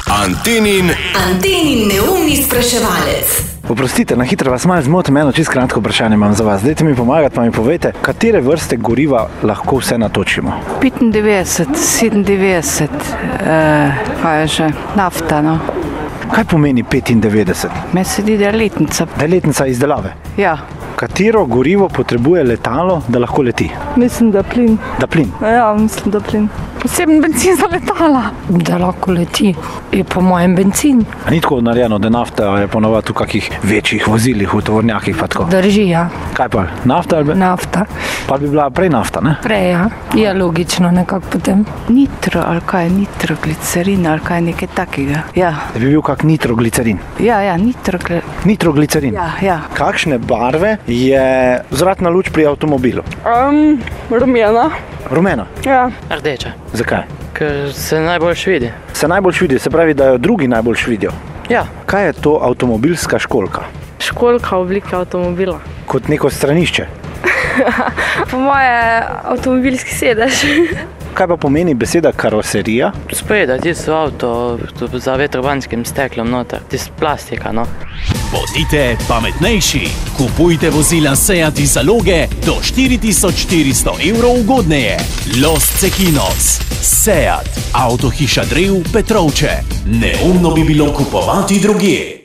Antenin neumni spraševalec. Oprostite, na hitro vas malo zmotim, eno čisto kratko vprašanje imam za vas. Dajte mi pomagati, pa mi povejte, katere vrste goriva lahko vse natočimo? 95, 97, kaj je že, nafta, no. Kaj pomeni 95? Meni se zdi, da je letnica. Da je letnica izdelave. Ja. Katero gorivo potrebuje letalo, da lahko leti? Mislim, da plin. Da plin? Ja, mislim, da plin. Poseben bencin za letala, da lahko leti, je po mojem bencin. A ni tako narejeno, da nafta je ponovadi v kakih večjih vozilih, v tovornjakih pa tako? Drži, ja. Kaj pa, nafta ali? Nafta. Pa bi bila prej nafta, ne? Prej, ja. Je logično nekako potem. Nitro ali kaj, nitroglicerin ali kaj nekaj takega. Ja. Da bi bil kak nitroglicerin? Ja, Nitroglicerin? Ja. Kakšne barve je vzvratna luč pri avtomobilu? Rumena. Rumena? Ja. Rdeča, Zakaj? ker se najboljš vidi. Se najboljš vidi, se pravi, da jo drugi najboljš vidijo. Ja. Kaj je to avtomobilska školjka? Školjka oblike avtomobila. Kot neko stranišče. Po moje avtomobilski sedež. Kaj pa pomeni beseda karoserija? Spreda, tisto avto za vetrovanskim steklom noter, tisto plastika, no. Bodite pametnejši. Kupujte vozila Seat iz zaloge do 4400 € ugodneje. Los Cekinos. Seat. Avtohiša Drev Petrovče. Neumno bi bilo kupovati drugje.